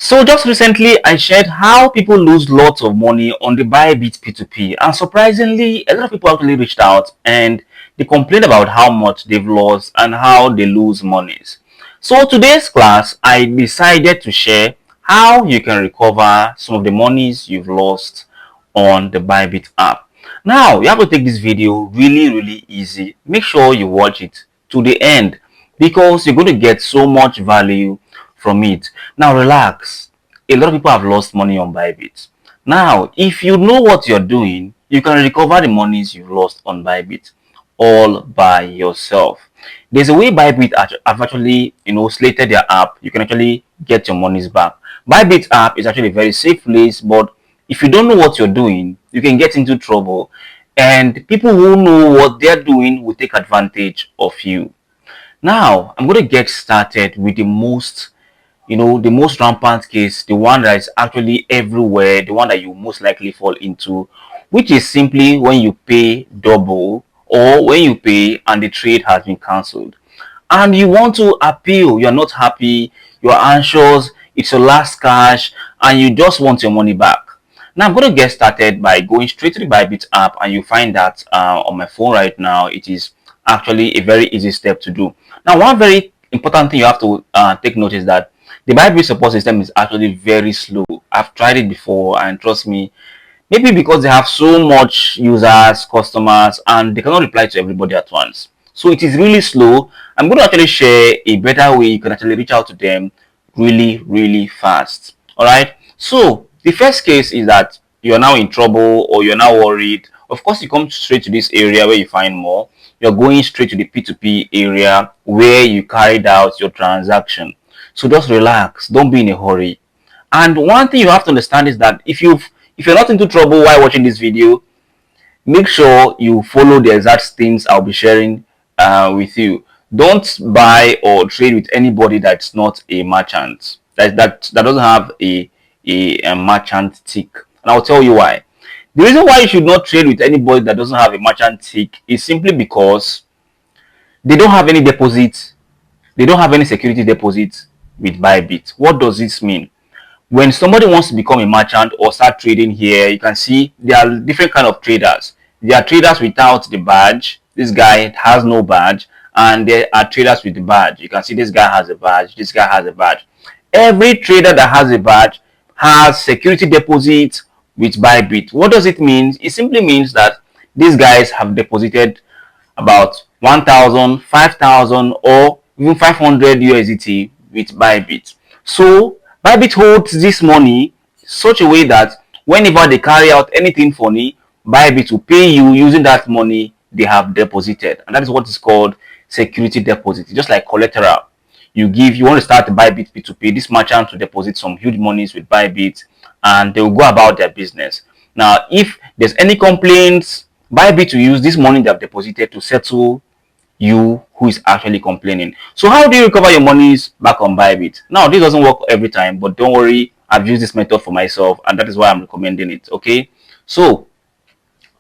So just recently, I shared how people lose lots of money on the Bybit P2P, and surprisingly, a lot of people actually reached out and they complained about how much they've lost and how they lose monies. So today's class, I decided to share how you can recover some of the monies you've lost on the Bybit app. Now, you have to take this video really easy. Make sure you watch it to the end because you're going to get so much value from it. Now, relax. A lot of people have lost money on Bybit. Now, if you know what you're doing, you can recover the monies you've lost on Bybit all by yourself. There's a way Bybit have actually, slated their app. You can actually get your monies back. Bybit app is actually a very safe place, but if you don't know what you're doing, you can get into trouble, and people who know what they're doing will take advantage of you. Now, I'm going to get started with the most rampant case, the one that is actually everywhere, the one that you most likely fall into, which is simply when you pay double or when you pay and the trade has been cancelled. And you want to appeal, you're not happy, you're anxious, it's your last cash, and you just want your money back. Now, I'm going to get started by going straight to the Bybit app, and you find that on my phone right now, it is actually a very easy step to do. Now, one very important thing you have to take note is that the Bybit support system is actually very slow. I've tried it before, and trust me, maybe because they have so much users, customers, and they cannot reply to everybody at once. So it is really slow. I'm going to actually share a better way you can actually reach out to them really fast. All right. So the first case is that you're now in trouble or you're now worried. Of course, you come straight to this area where you find more. You're going straight to the P2P area where you carried out your transaction. So just relax. Don't be in a hurry. And one thing you have to understand is that if you're not into trouble while watching this video, make sure you follow the exact things I'll be sharing with you. Don't buy or trade with anybody that's not a merchant. That doesn't have a merchant tick. And I'll tell you why. The reason why you should not trade with anybody that doesn't have a merchant tick is simply because they don't have any deposits. They don't have any security deposits with Bybit. What does this mean? When somebody wants to become a merchant or start trading here, you can see there are different kind of traders. There are traders without the badge. This guy has no badge. And there are traders with the badge. You can see this guy has a badge. This guy has a badge. Every trader that has a badge has security deposits with Bybit. What does it mean? It simply means that these guys have deposited about 1,000, 5,000, or even 500 USDT with Bybit. So Bybit holds this money such a way that whenever they carry out anything funny, Bybit will pay you using that money they have deposited, and that is what is called security deposit. It's just like collateral. You want to start the Bybit P2P, this merchant to deposit some huge monies with Bybit, and they will go about their business. Now, if there's any complaints, Bybit will use this money they have deposited to settle you who is actually complaining. So how do you recover your monies back on Bybit? Now, this doesn't work every time, but don't worry, I've used this method for myself, and that is why I'm recommending it. Okay, so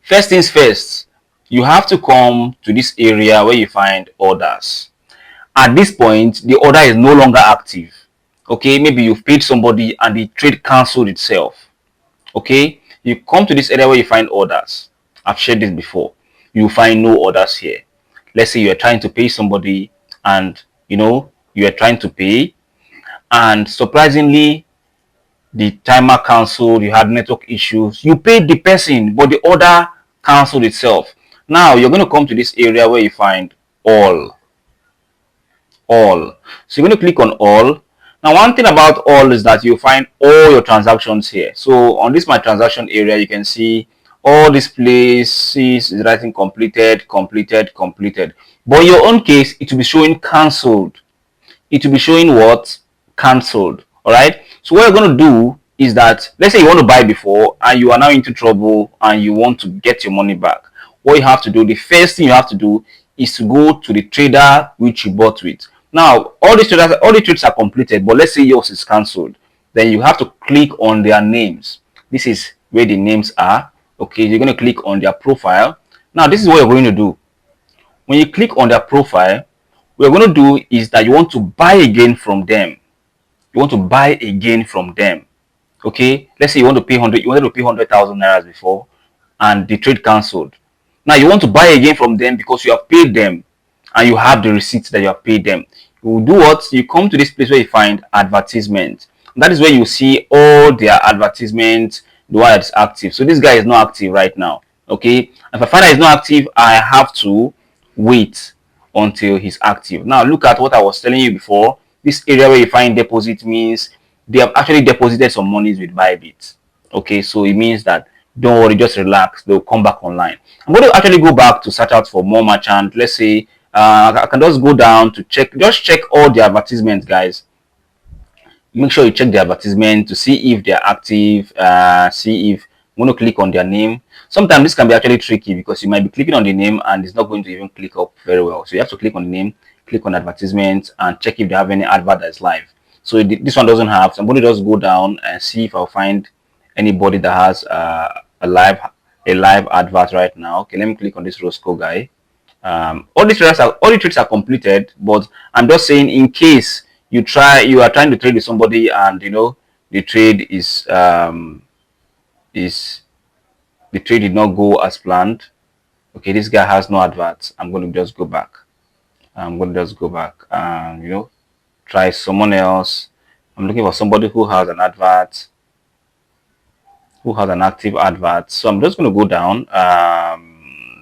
first things first, you have to come to this area where you find orders. At this point, the order is no longer active. Okay, maybe you've paid somebody and the trade cancelled itself. Okay, you come to this area where you find orders. I've shared this before. You find no orders here. Let's say you're trying to pay somebody and you are trying to pay, and surprisingly the timer cancelled, you had network issues, you paid the person but the order cancelled itself. Now you're going to come to this area where you find all. So you're going to click on all. Now one thing about all is that you find all your transactions here. So on this my transaction area, you can see all these places is writing completed. But in your own case, it will be showing cancelled. It will be showing what? Cancelled. All right. So what you're going to do is that, let's say you want to buy before and you are now into trouble and you want to get your money back. What you have to do, the first thing you have to do is to go to the trader which you bought with. Now, all the trades are completed, but let's say yours is cancelled. Then you have to click on their names. This is where the names are. Okay, you're going to click on their profile. Now, this is what you're going to do. When you click on their profile, what you're going to do is that you want to buy again from them. you want to buy again from them. Okay, let's say you want to pay 100, you wanted to pay 100,000 naira before, and the trade cancelled. Now you want to buy again from them because you have paid them, and you have the receipts that you have paid them. You will do what? You come to this place where you find advertisement. That is where you see all their advertisements, the one that is active. So this guy is not active right now. Okay, if I find that he's not active, I have to wait until he's active. Now look at what I was telling you before. This area where you find deposit means they have actually deposited some monies with Bybit. Okay, so it means that don't worry, just relax. They'll come back online. I'm going to actually go back to search out for more merchant. Let's say I can just go down to check, just check all the advertisements, guys. Make sure you check the advertisement to see if they're active. See if you want to click on their name. Sometimes this can be actually tricky because you might be clicking on the name and it's not going to even click up very well. So you have to click on the name, click on advertisements, and check if they have any advert that's live. So this one doesn't have. So I'm going to just go down and see if I'll find anybody that has a live advert right now. Okay, let me click on this Roscoe guy. All the trades are completed, but I'm just saying in case you are trying to trade with somebody and the trade is the trade did not go as planned. Okay, this guy has no adverts. I'm going to just go back. I'm going to just go back and try someone else. I'm looking for somebody who has an advert, who has an active advert. So I'm just going to go down.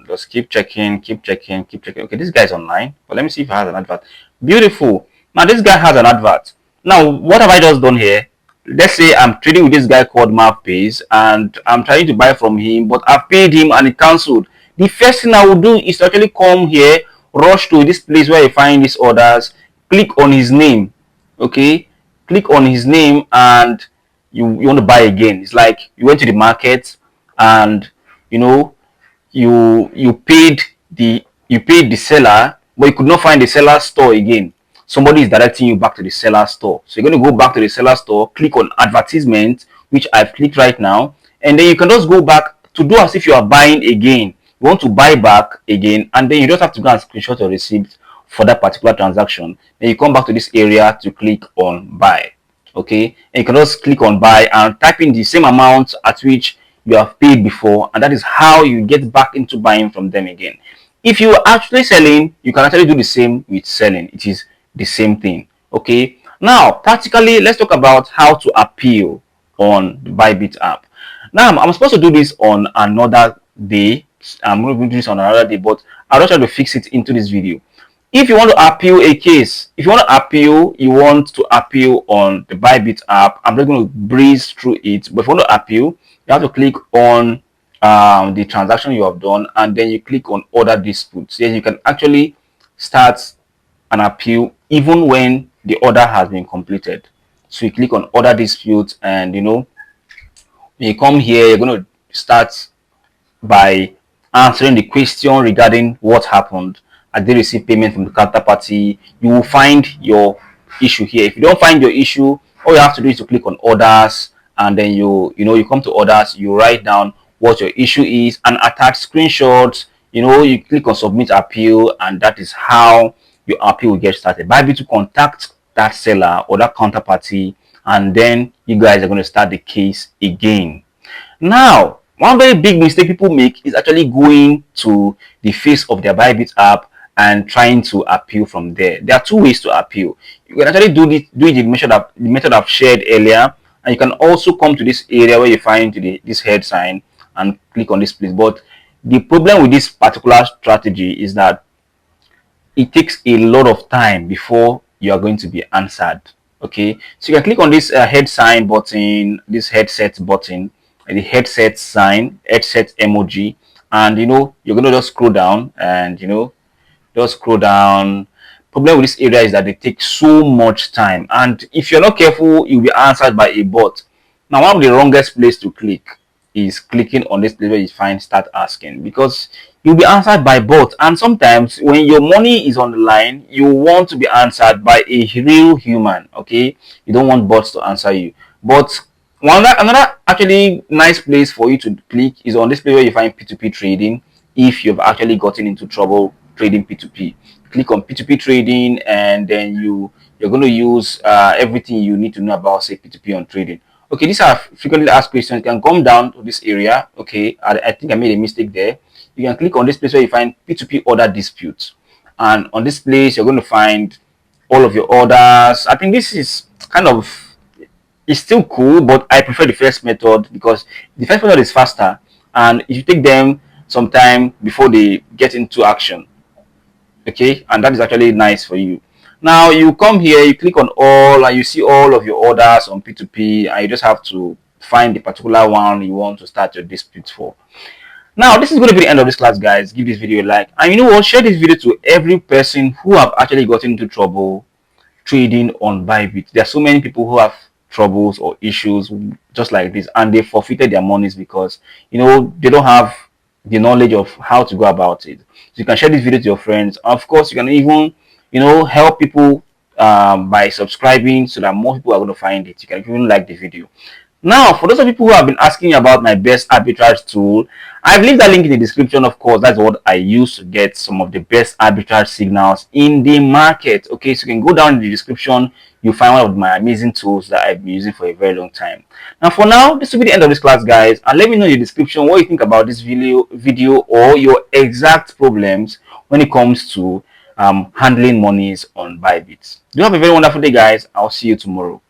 Just keep checking, keep checking, keep checking. Okay, this guy's online, but let me see if he has an advert. Beautiful. Now this guy has an advert. Now what have I just done here? Let's say I'm trading with this guy called MapPace and I'm trying to buy from him, but I've paid him and it cancelled. The first thing I will do is to actually come here, rush to this place where I find these orders, click on his name. Okay, click on his name and you want to buy again. It's like you went to the market and you paid the seller, but you could not find the seller's store again. Somebody is directing you back to the seller store. So you're going to go back to the seller store, click on advertisement, which I've clicked right now, and then you can just go back to do as if you are buying again. You want to buy back again, and then you just have to go and screenshot your receipt for that particular transaction. Then you come back to this area to click on buy. Okay, and you can just click on buy and type in the same amount at which you have paid before, and that is how you get back into buying from them again. If you are actually selling, you can actually do the same with selling. It is the same thing. Okay, now practically let's talk about how to appeal on the Bybit app. Now I'm supposed to do this on another day. I'm going to do this on another day, but I'll just try to fix it into this video. If you want to appeal a case, if you want to appeal, you want to appeal on the Bybit app, I'm just going to breeze through it. But if you want to appeal, you have to click on the transaction you have done, and then you click on order disputes. Yes, you can actually start an appeal even when the order has been completed. So you click on order disputes, and when you come here, you're going to start by answering the question regarding what happened. Did they receive payment from the counterparty? You will find your issue here. If you don't find your issue, all you have to do is to click on orders, and then you come to orders, you write down what your issue is and attach screenshots. You click on submit appeal, and that is how your appeal will get started. Bybit to contact that seller or that counterparty, and then you guys are going to start the case again. Now, one very big mistake people make is actually going to the face of their Bybit app and trying to appeal from there. There are two ways to appeal. You can actually do it the method I've shared earlier, and you can also come to this area where you find this head sign and click on this place. But the problem with this particular strategy is that it takes a lot of time before you are going to be answered. Okay, so you can click on this head sign button, this headset button, the headset sign, headset emoji, and you're going to just scroll down and just scroll down. Problem with this area is that they take so much time, and if you're not careful, you'll be answered by a bot. Now, one of the wrongest place to click is clicking on this place where you find start asking, because you'll be answered by bot, and sometimes when your money is on the line, you want to be answered by a real human. Okay, you don't want bots to answer you. But another actually nice place for you to click is on this place where you find P2P trading. If you've actually gotten into trouble trading P2P, click on P2P trading, and then you you're going to use everything you need to know about, say, P2P on trading. Okay, these are frequently asked questions. You can come down to this area. Okay, I think I made a mistake there. You can click on this place where you find P2P order disputes, and on this place you're going to find all of your orders. I think this is kind of, it's still cool, but I prefer the first method because the first method is faster, and if you take them some time before they get into action, okay, and that is actually nice for you. Now you come here, you click on all, and you see all of your orders on P2P, and you just have to find the particular one you want to start your dispute for. Now this is going to be the end of this class, guys. Give this video a like, and you know what, share this video to every person who have actually gotten into trouble trading on Bybit. There are so many people who have troubles or issues just like this, and they forfeited their monies because, you know, they don't have the knowledge of how to go about it. So you can share this video to your friends. Of course, you can even, you know, help people by subscribing so that more people are going to find it. You can even like the video. Now, for those of people who have been asking about my best arbitrage tool, I've linked that link in the description. Of course, that's what I use to get some of the best arbitrage signals in the market. Okay, so you can go down in the description. You'll find one of my amazing tools that I've been using for a very long time. Now, for now, this will be the end of this class, guys. And let me know in the description what you think about this video or your exact problems when it comes to handling monies on Bybit. Do have a very wonderful day, guys. I'll see you tomorrow.